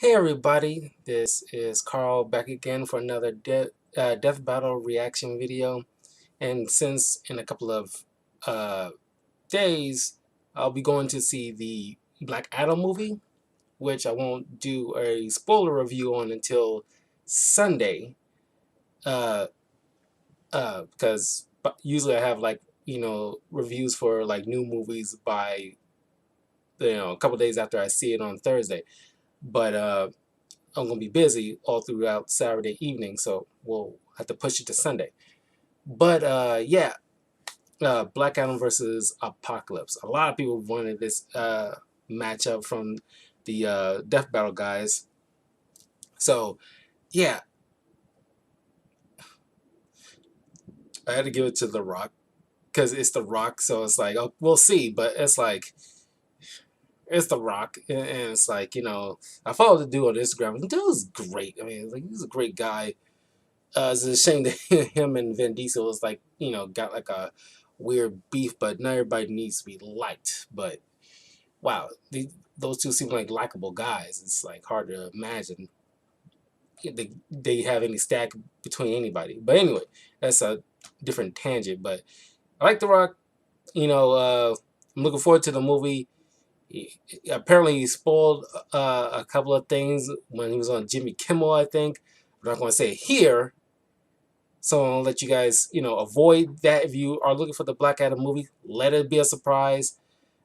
Hey everybody, this is Carl back again for another Death Battle reaction video. And since in a couple of uh, days I'll be going to see the Black Adam movie, which I won't do a spoiler review on until Sunday, uh, because usually I have reviews for like new movies by a couple days after I see it on Thursday. But I'm going to be busy all throughout Saturday evening, so we'll have to push it to Sunday. But yeah, Black Adam versus Apocalypse. A lot of people wanted this matchup from the Death Battle guys. So yeah, I had to give it to The Rock because it's The Rock. So it's like, oh, we'll see. But it's like, it's The Rock, and it's like, I followed the dude on Instagram. The dude's great. I mean, like, he's a great guy. It's a shame that him and Vin Diesel was like, got like a weird beef, but not everybody needs to be liked. But wow, those two seem like likable guys. It's like hard to imagine they have any stack between anybody. But anyway, that's a different tangent. But I like The Rock. I'm looking forward to the movie. Apparently, he spoiled a couple of things when he was on Jimmy Kimmel, I think. I'm not going to say it here. So I'll let you guys, avoid that. If you are looking for the Black Adam movie, let it be a surprise.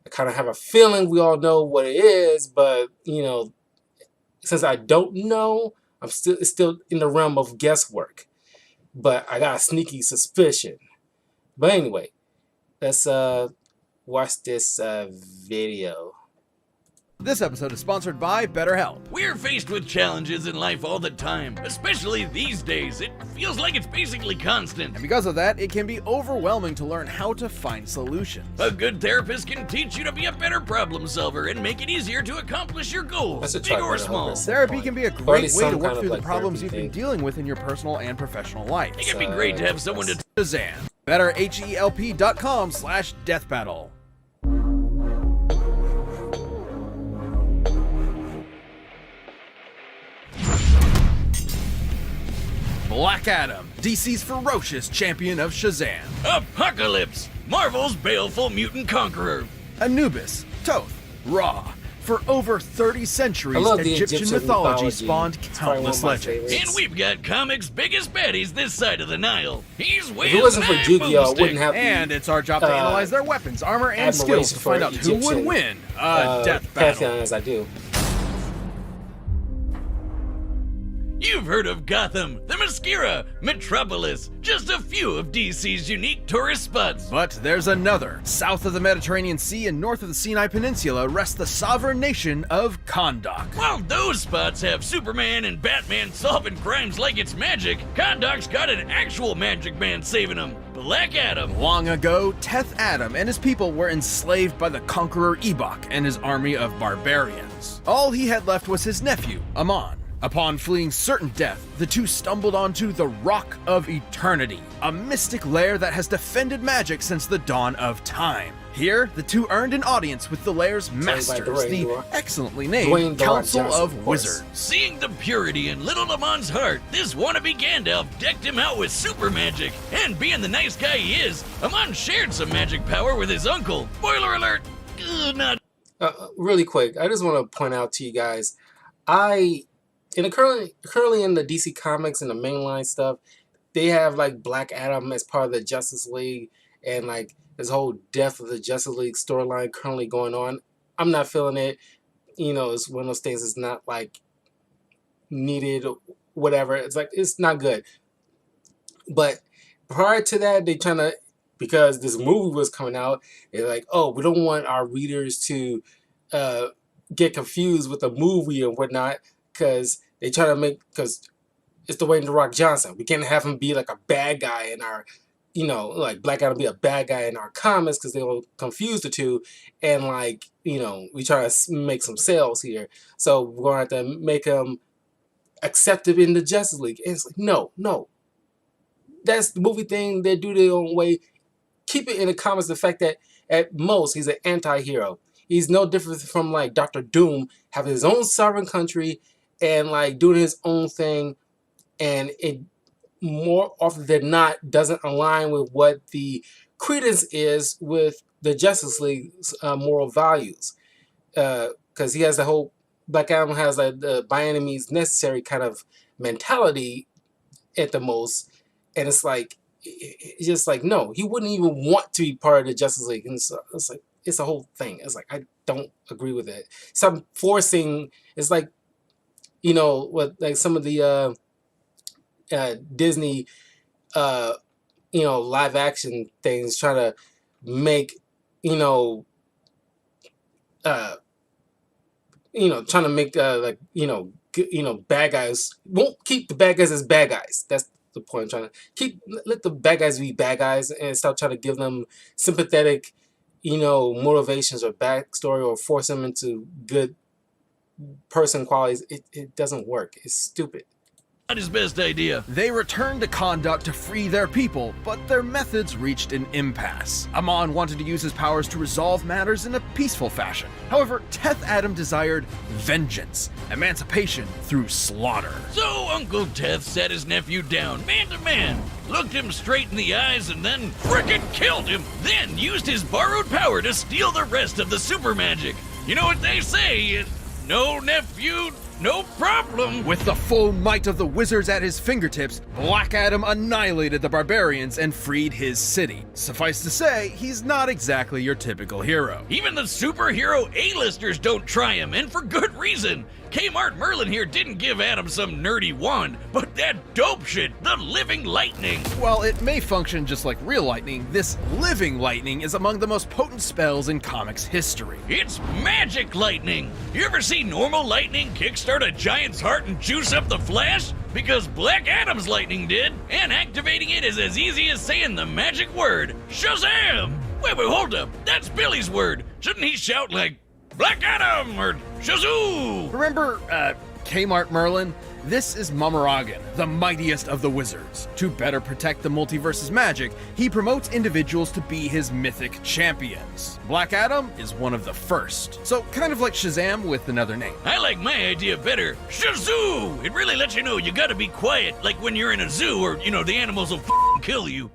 I kind of have a feeling we all know what it is, but, since I don't know, it's still in the realm of guesswork. But I got a sneaky suspicion. But anyway, let's watch this video. This episode is sponsored by BetterHelp. We're faced with challenges in life all the time, especially these days. It feels like it's basically constant. And because of that, it can be overwhelming to learn how to find solutions. A good therapist can teach you to be a better problem solver and make it easier to accomplish your goals, big or small. Therapy can be a great way to work through the problems you've been dealing with in your personal and professional life. It can be great to have someone to Shazam. BetterHelp.com/deathbattle. Black Adam, DC's ferocious champion of Shazam. Apocalypse, Marvel's baleful mutant conqueror. Anubis, Toth, Ra. For over 30 centuries, Egyptian mythology spawned countless legends. And we've got comics' biggest baddies this side of the Nile. He's way If it wasn't for Yu-Gi-Oh, I wouldn't have. And it's our job to analyze their weapons, armor, and skills to find out who would win a death battle. As I do. You've heard of Gotham, the Mascara, Metropolis, just a few of DC's unique tourist spots. But there's another. South of the Mediterranean Sea and north of the Sinai Peninsula rests the sovereign nation of Kahndaq. While those spots have Superman and Batman solving crimes like it's magic, Kahndaq's got an actual magic man saving them, Black Adam. Long ago, Teth Adam and his people were enslaved by the conqueror Ebok and his army of barbarians. All he had left was his nephew, Amon. Upon fleeing certain death, the two stumbled onto the Rock of Eternity, a mystic lair that has defended magic since the dawn of time. Here, the two earned an audience with the lair's masters, the excellently named Council of Wizards. Seeing the purity in little Amon's heart, this wannabe Gandalf decked him out with super magic. And being the nice guy he is, Amon shared some magic power with his uncle. Spoiler alert! Really quick, I just want to point out to you guys, currently in the DC Comics and the mainline stuff, they have like Black Adam as part of the Justice League, and like this whole Death of the Justice League storyline currently going on. I'm not feeling it. It's one of those things that's not like needed or whatever. It's like, it's not good. But prior to that, they trying to, because this movie was coming out, they're like, oh, we don't want our readers to get confused with the movie and whatnot, because they try to because it's Dwayne "The Rock" Johnson. We can't have him be like a bad guy in our, like Black Adam be a bad guy in our comics, because they'll confuse the two. And like, we try to make some sales here. So we're going to have to make him accepted in the Justice League. And it's like, no. That's the movie thing. They do their own way. Keep it in the comics, the fact that at most he's an anti-hero. He's no different from like Dr. Doom, having his own sovereign country, and like doing his own thing, and it more often than not doesn't align with what the credence is with the Justice League's moral values, because he has the whole Black Adam has like the by any means necessary kind of mentality at the most, and it's like it's just like no, he wouldn't even want to be part of the Justice League, and so it's like it's a whole thing. It's like I don't agree with it. Some forcing. It's like what like some of the Disney live action things trying to make trying to make bad guys won't keep the bad guys as bad guys. That's the point. I'm trying to let the bad guys be bad guys and stop trying to give them sympathetic, motivations or backstory or force them into good person qualities. It doesn't work. It's stupid. Not his best idea. They returned to Kahndaq to free their people, but their methods reached an impasse. Amon wanted to use his powers to resolve matters in a peaceful fashion. However, Teth Adam desired vengeance, emancipation through slaughter. So Uncle Teth sat his nephew down, man to man, looked him straight in the eyes, and then frickin' killed him. Then used his borrowed power to steal the rest of the super magic. You know what they say? No nephew, no problem. With the full might of the wizards at his fingertips, Black Adam annihilated the barbarians and freed his city. Suffice to say, he's not exactly your typical hero. Even the superhero A-listers don't try him, and for good reason. Kmart Merlin here didn't give Adam some nerdy wand, but that dope shit, the living lightning. While it may function just like real lightning, this living lightning is among the most potent spells in comics history. It's magic lightning. You ever see normal lightning kickstart a giant's heart and juice up the Flash? Because Black Adam's lightning did, and activating it is as easy as saying the magic word, Shazam! Wait, hold up, that's Billy's word. Shouldn't he shout like, Black Adam or Shazoo? Remember, Kmart Merlin? This is Mamaragan, the mightiest of the wizards. To better protect the multiverse's magic, he promotes individuals to be his mythic champions. Black Adam is one of the first. So kind of like Shazam with another name. I like my idea better. Shazoo! It really lets you know you gotta be quiet, like when you're in a zoo or, the animals will kill you.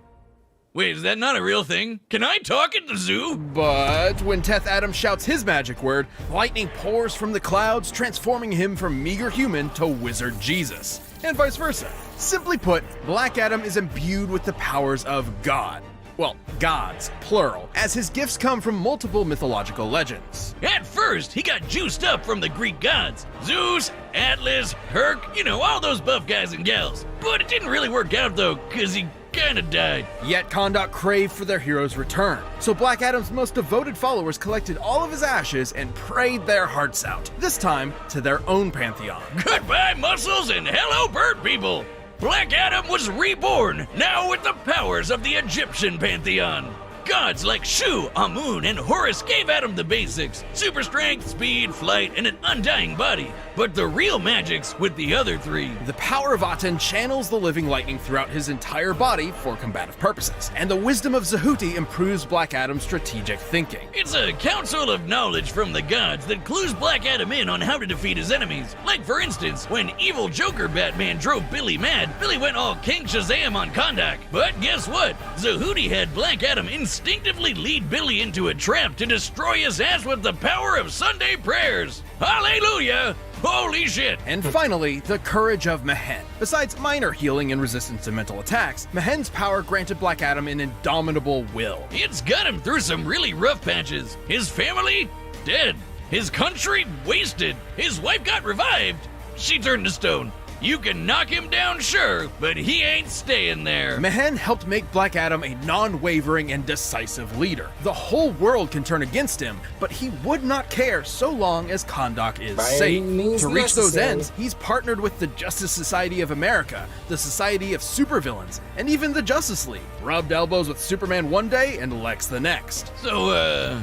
Wait, is that not a real thing? Can I talk at the zoo? But when Teth Adam shouts his magic word, lightning pours from the clouds, transforming him from meager human to wizard Jesus, and vice versa. Simply put, Black Adam is imbued with the powers of God. Well, gods, plural, as his gifts come from multiple mythological legends. At first, he got juiced up from the Greek gods. Zeus, Atlas, Herc, all those buff guys and gals. But it didn't really work out though, cause he kinda died. Yet Kahndaq craved for their hero's return. So Black Adam's most devoted followers collected all of his ashes and prayed their hearts out. This time to their own pantheon. Goodbye, muscles, and hello, bird people. Black Adam was reborn, now with the powers of the Egyptian pantheon. Gods like Shu, Amun, and Horus gave Adam the basics: super strength, speed, flight, and an undying body. But the real magic's with the other three. The power of Aten channels the living lightning throughout his entire body for combative purposes, and the wisdom of Zehuti improves Black Adam's strategic thinking. It's a council of knowledge from the gods that clues Black Adam in on how to defeat his enemies. Like for instance, when evil Joker Batman drove Billy mad, Billy went all King Shazam on Kahndaq. But guess what? Zehuti had Black Adam instinctively lead Billy into a trap to destroy his ass with the power of Sunday prayers. Hallelujah! Holy shit! And finally, the courage of Mehen. Besides minor healing and resistance to mental attacks, Mehen's power granted Black Adam an indomitable will. It's got him through some really rough patches. His family? Dead. His country? Wasted. His wife got revived. She turned to stone. You can knock him down, sure, but he ain't staying there. Mehen helped make Black Adam a non-wavering and decisive leader. The whole world can turn against him, but he would not care so long as Kahndaq is safe. To reach those ends, he's partnered with the Justice Society of America, the Society of Supervillains, and even the Justice League. Rubbed elbows with Superman one day and Lex the next. So,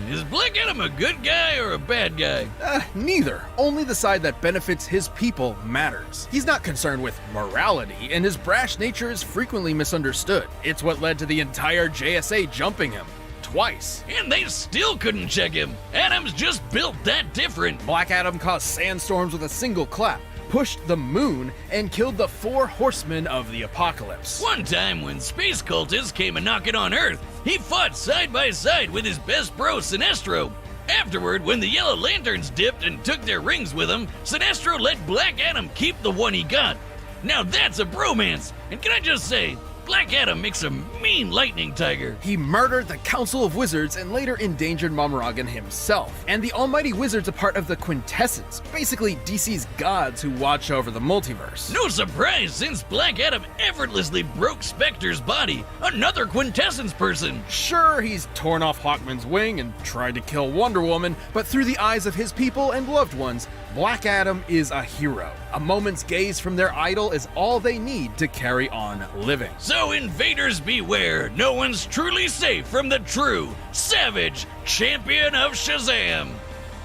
is Black Adam a good guy or a bad guy? Neither. Only the side that benefits his people matters. He's not concerned with morality, and his brash nature is frequently misunderstood. It's what led to the entire JSA jumping him. Twice. And they still couldn't check him. Adam's just built that different. Black Adam caused sandstorms with a single clap, pushed the moon, and killed the 4 horsemen of the apocalypse. One time when space cultists came a-knocking on Earth, he fought side by side with his best bro, Sinestro. Afterward, when the Yellow Lanterns dipped and took their rings with them, Sinestro let Black Adam keep the one he got. Now that's a bromance, and can I just say, Black Adam makes a mean lightning tiger. He murdered the Council of Wizards and later endangered Momorgan himself. And the Almighty Wizard's a part of the Quintessence, basically DC's gods who watch over the multiverse. No surprise, since Black Adam effortlessly broke Spectre's body, another Quintessence person. Sure, he's torn off Hawkman's wing and tried to kill Wonder Woman, but through the eyes of his people and loved ones, Black Adam is a hero. A moment's gaze from their idol is all they need to carry on living. So invaders beware, no one's truly safe from the true, savage champion of Shazam.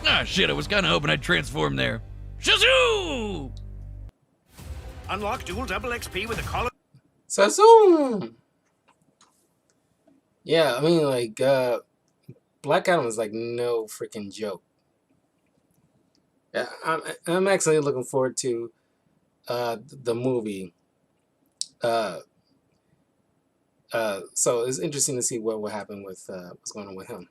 Ah shit, I was kinda hoping I'd transform there. Shazoo! Unlock dual double XP with a collar. Sazoom! Yeah, I mean, like, Black Adam is like no freaking joke. Yeah, I'm actually looking forward to the movie. So it's interesting to see what will happen with what's going on with him.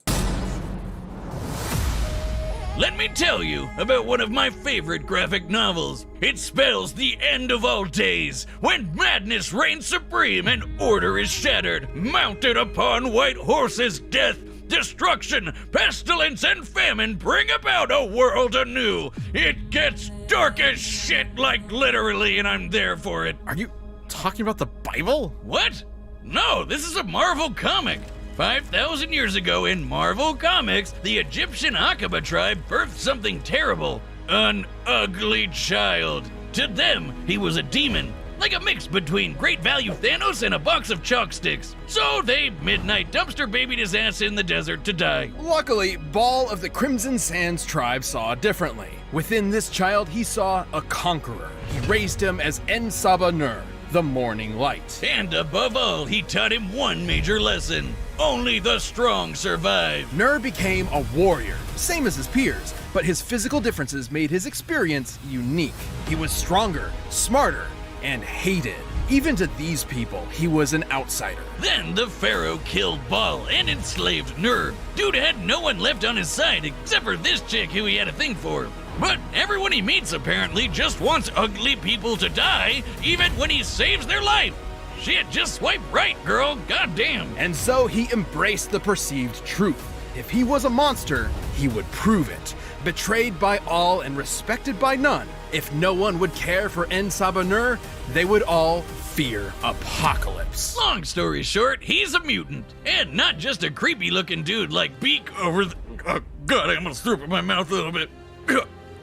Let me tell you about one of my favorite graphic novels. It spells the end of all days, when madness reigns supreme and order is shattered, mounted upon white horses, death, destruction, pestilence, and famine bring about a world anew. It gets dark as shit, like literally, and I'm there for it. Are you talking about the Bible? What? No, this is a Marvel comic. 5,000 years ago in Marvel Comics, the Egyptian Aqaba tribe birthed something terrible. An ugly child. To them, he was a demon, like a mix between Great Value Thanos and a box of chalk sticks. So they midnight dumpster babied his ass in the desert to die. Luckily, Baal of the Crimson Sands tribe saw differently. Within this child, he saw a conqueror. He raised him as En-Saba Nur, the morning light. And above all, he taught him one major lesson. Only the strong survive. Nur became a warrior, same as his peers, but his physical differences made his experience unique. He was stronger, smarter, and hated. Even to these people, he was an outsider. Then the Pharaoh killed Baal and enslaved Nur. Dude had no one left on his side except for this chick who he had a thing for. But everyone he meets apparently just wants ugly people to die, even when he saves their life. Shit, just swipe right, girl. Goddamn. And so he embraced the perceived truth. If he was a monster, he would prove it. Betrayed by all and respected by none. If no one would care for En-Saba Nur, they would all fear Apocalypse. Long story short, he's a mutant. And not just a creepy looking dude like Beak over the... Oh, God, I'm gonna throw up in my mouth a little bit.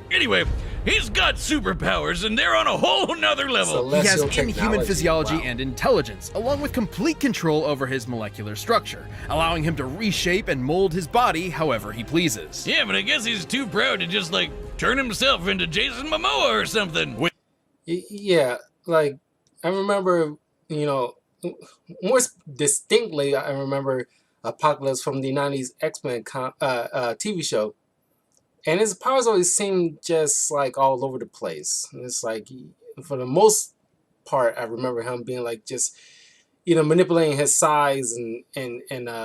Anyway, he's got superpowers and they're on a whole nother level. He has Celestial inhuman technology. physiology Wow. and intelligence, along with complete control over his molecular structure, allowing him to reshape and mold his body however he pleases. Yeah, but I guess he's too proud to just, like, turn himself into Jason Momoa or something. Yeah, like I remember, you know, more distinctly, I remember Apocalypse from the '90s X-Men TV show, and his powers always seemed just like all over the place. And it's like, for the most part, I remember him being like just, you know, manipulating his size and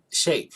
shape.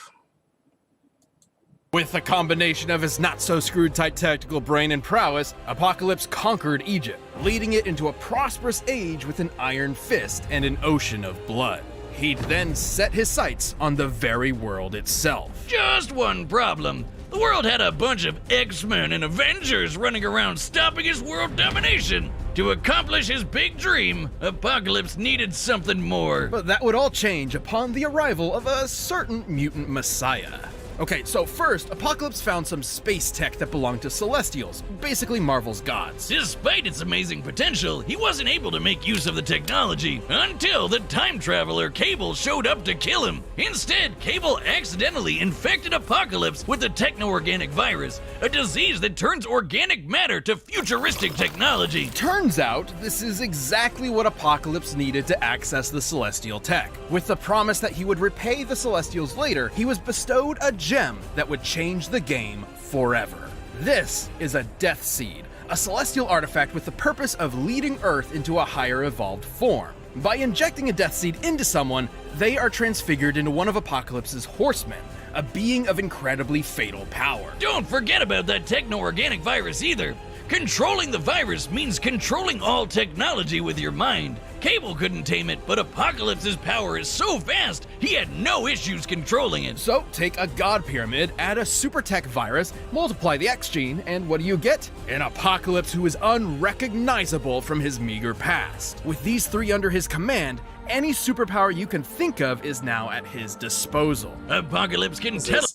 With a combination of his not-so-screwed tight tactical brain and prowess, Apocalypse conquered Egypt, leading it into a prosperous age with an iron fist and an ocean of blood. He'd then set his sights on the very world itself. Just one problem. The world had a bunch of X-Men and Avengers running around stopping his world domination. To accomplish his big dream, Apocalypse needed something more. But that would all change upon the arrival of a certain mutant messiah. Okay, so first, Apocalypse found some space tech that belonged to Celestials, basically Marvel's gods. Despite its amazing potential, he wasn't able to make use of the technology until the time traveler Cable showed up to kill him. Instead, Cable accidentally infected Apocalypse with the techno-organic virus, a disease that turns organic matter to futuristic technology. Turns out, this is exactly what Apocalypse needed to access the Celestial tech. With the promise that he would repay the Celestials later, he was bestowed a gem that would change the game forever. This is a Death Seed, a celestial artifact with the purpose of leading Earth into a higher evolved form. By injecting a Death Seed into someone, they are transfigured into one of Apocalypse's horsemen, a being of incredibly fatal power. Don't forget about that techno-organic virus either. Controlling the virus means controlling all technology with your mind. Cable couldn't tame it, but Apocalypse's power is so vast, he had no issues controlling it. So, take a God Pyramid, add a super tech virus, multiply the X gene, and what do you get? An Apocalypse who is unrecognizable from his meager past. With these three under his command, any superpower you can think of is now at his disposal. Apocalypse can tell.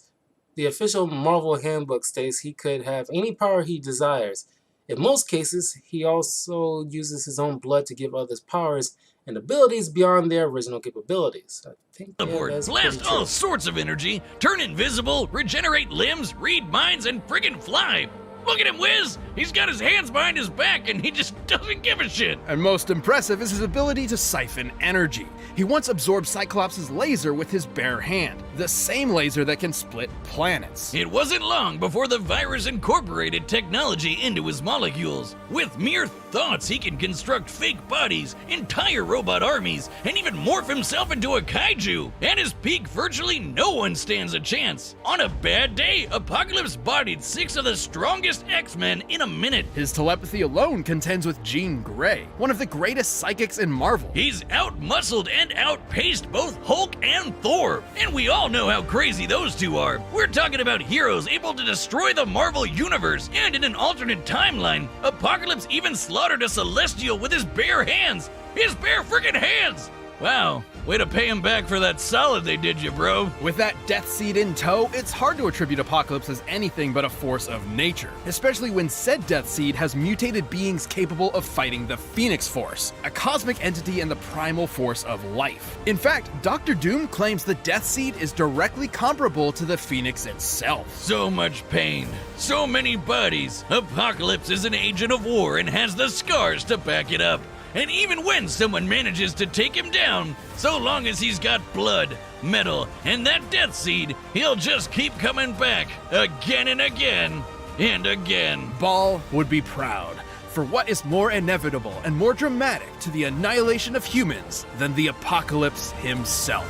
The official Marvel handbook states he could have any power he desires. In most cases, he also uses his own blood to give others powers and abilities beyond their original capabilities. I think that's Blast pretty true. all sorts of energy, turn invisible, regenerate limbs, read minds, and friggin' fly. Look at him whiz! He's got his hands behind his back and he just doesn't give a shit. And most impressive is his ability to siphon energy. He once absorbed Cyclops' laser with his bare hand, the same laser that can split planets. It wasn't long before the virus incorporated technology into his molecules. With mere thoughts, he can construct fake bodies, entire robot armies, and even morph himself into a kaiju. At his peak, virtually no one stands a chance. On a bad day, Apocalypse bodied 6 of the strongest X-Men in a minute. His telepathy alone contends with Jean Grey, one of the greatest psychics in Marvel. He's out-muscled and outpaced both Hulk and Thor. And we all know how crazy those two are. We're talking about heroes able to destroy the Marvel Universe. And in an alternate timeline, Apocalypse even slaughtered a Celestial with his bare hands. His bare freaking hands! Wow, way to pay him back for that solid they did you, bro. With that Death Seed in tow, it's hard to attribute Apocalypse as anything but a force of nature, especially when said Death Seed has mutated beings capable of fighting the Phoenix Force, a cosmic entity and the primal force of life. In fact, Dr. Doom claims the Death Seed is directly comparable to the Phoenix itself. So much pain, so many bodies. Apocalypse is an agent of war and has the scars to back it up. And even when someone manages to take him down, so long as he's got blood, metal, and that Death Seed, he'll just keep coming back again and again and again. Ball would be proud, for what is more inevitable and more dramatic to the annihilation of humans than the Apocalypse himself?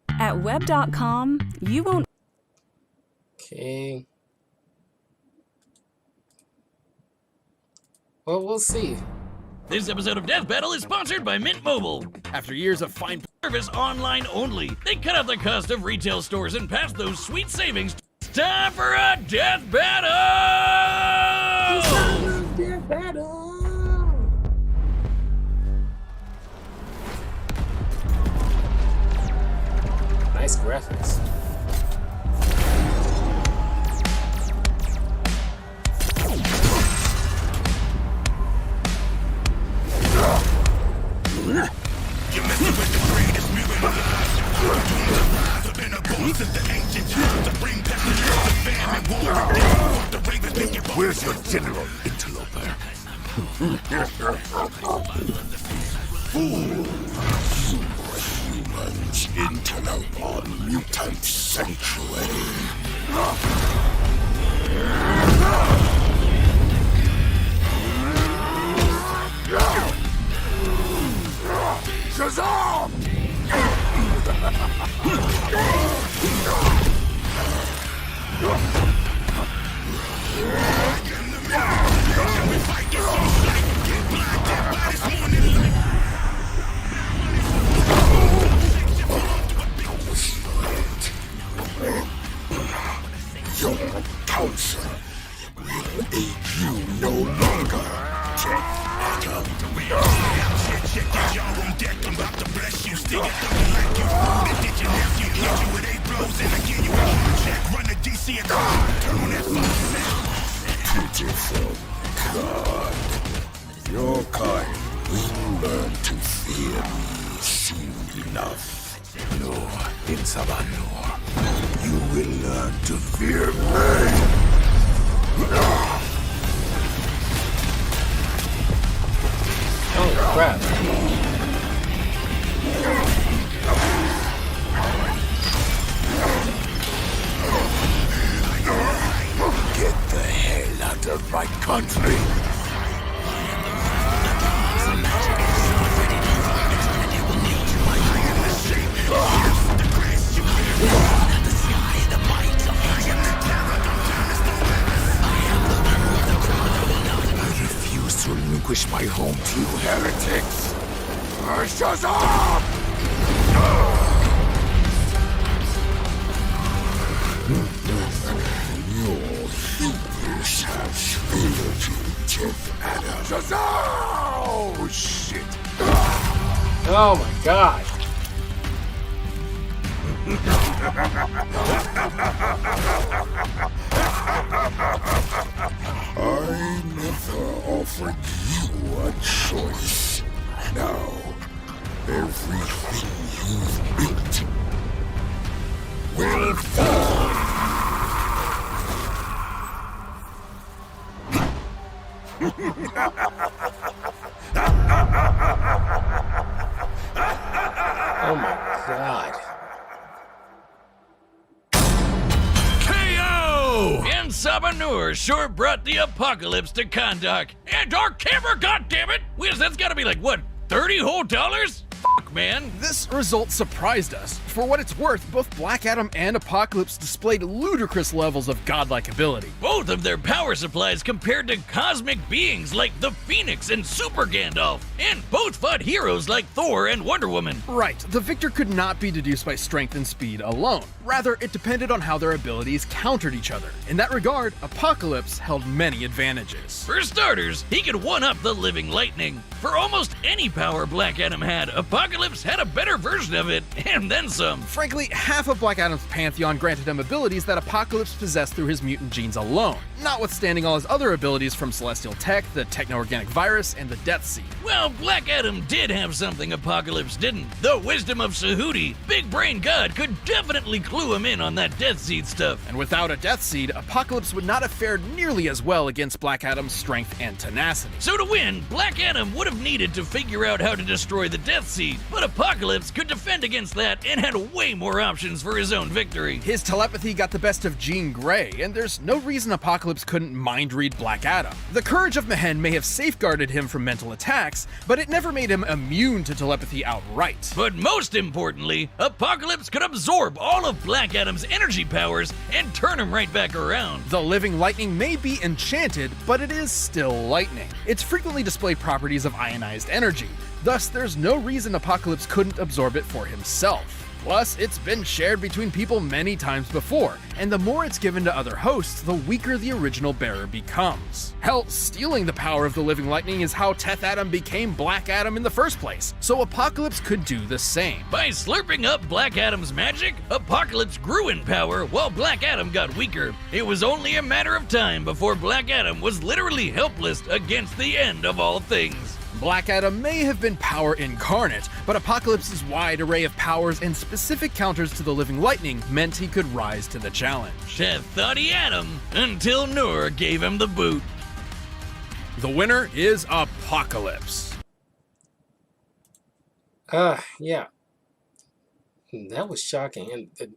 At web.com, you won't. Okay. Well, we'll see. This episode of Death Battle is sponsored by Mint Mobile. After years of fine Service online only. They cut out the cost of retail stores and pass those sweet savings. It's time for a death battle! Death battle! Nice graphics. You're messing with the greatest mirror. The pinnacle of the ancient times to bring pestilence to famine, war, and death. The ravens make it. Where's your general, interloper? Fool! Humans interlope on mutant sanctuary. Shazam! Your counsel will aid you no longer. Check your own deck, I'm about to bless you. Stick it out like you would. Did your nephew hit you with 8 blows and I give you a hard check? Run the DC a card, turn on that phone. Beautiful God. Your kind will learn to fear me soon enough. No, in Sabanor, you will learn to fear me. Oh crap. Get the hell out serve my country. I refuse to relinquish my home to you heretics. Shazam! Your hubris has failed you, 10th Adam. Shazam! Oh, shit. Oh my god. I never offered you a choice. Now, everything you've built will fall. Oh my god. KO! And Sabanur sure brought the apocalypse to Kahndaq. And our camera, goddammit! Wiz, that's gotta be like, what, 30 whole dollars? Fuck, man. This result surprised us. For what it's worth, both Black Adam and Apocalypse displayed ludicrous levels of godlike ability. Both of their power supplies compared to cosmic beings like the Phoenix and Super Gandalf. And both fought heroes like Thor and Wonder Woman. Right, the victor could not be deduced by strength and speed alone. Rather, it depended on how their abilities countered each other. In that regard, Apocalypse held many advantages. For starters, he could one-up the Living Lightning. For almost any power Black Adam had, Apocalypse had a better version of it, and then some. Frankly, half of Black Adam's pantheon granted him abilities that Apocalypse possessed through his mutant genes alone, notwithstanding all his other abilities from Celestial Tech, the Techno-Organic Virus, and the Death Seed. Well, Black Adam did have something Apocalypse didn't. The wisdom of Sahudi. Big Brain God could definitely clue him in on that Death Seed stuff. And without a Death Seed, Apocalypse would not have fared nearly as well against Black Adam's strength and tenacity. So to win, Black Adam would have needed to figure out how to destroy the Death Seed, but Apocalypse could defend against that and had way more options for his own victory. His telepathy got the best of Jean Grey, and there's no reason Apocalypse couldn't mind-read Black Adam. The courage of Mehen may have safeguarded him from mental attacks, but it never made him immune to telepathy outright. But most importantly, Apocalypse could absorb all of Black Adam's energy powers and turn him right back around. The Living Lightning may be enchanted, but it is still lightning. It's frequently displayed properties of ionized energy, thus there's no reason Apocalypse couldn't absorb it for himself. Plus, it's been shared between people many times before, and the more it's given to other hosts, the weaker the original bearer becomes. Hell, stealing the power of the Living Lightning is how 10th Adam became Black Adam in the first place, so Apocalypse could do the same. By slurping up Black Adam's magic, Apocalypse grew in power while Black Adam got weaker. It was only a matter of time before Black Adam was literally helpless against the end of all things. Black Adam may have been power incarnate, but Apocalypse's wide array of powers and specific counters to the Living Lightning meant he could rise to the challenge. Seth thought he had him until Noor gave him the boot. The winner is Apocalypse. Yeah. That was shocking. And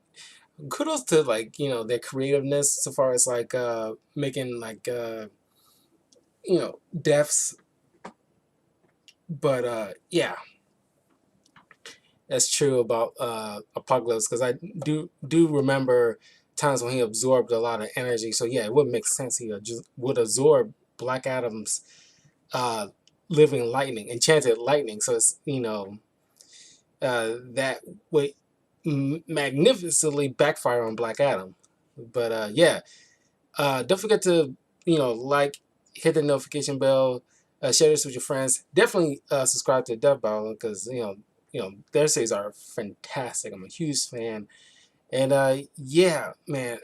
kudos to, like, you know, their creativeness so far as, like, making, like, you know, deaths. But, yeah. That's true about Apocalypse, because I do remember times when he absorbed a lot of energy. So, yeah, it would make sense he would absorb Black Adam's living lightning, enchanted lightning. So, it's, you know, that would magnificently backfire on Black Adam. But, yeah, don't forget to, you know, like, hit the notification bell, share this with your friends. Definitely subscribe to Death Battle, because, you know, their series are fantastic. I'm a huge fan. And, yeah, man,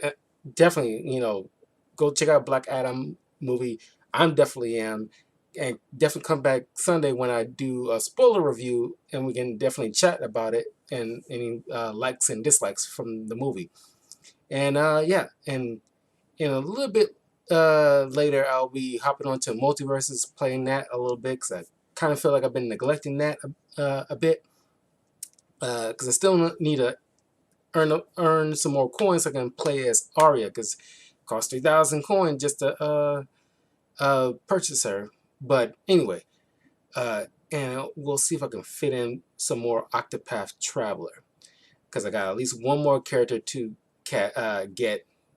definitely, you know, go check out Black Adam movie. I'm definitely am. And definitely come back Sunday when I do a spoiler review, and we can definitely chat about it and any likes and dislikes from the movie. And, yeah, and in a little bit later, I'll be hopping on to Multiverses, playing that a little bit, because I kind of feel like I've been neglecting that a bit. Because I still need to earn some more coins so I can play as Arya, because it costs 3,000 coins just to purchase her. But anyway, and we'll see if I can fit in some more Octopath Traveler, because I got at least one more character to get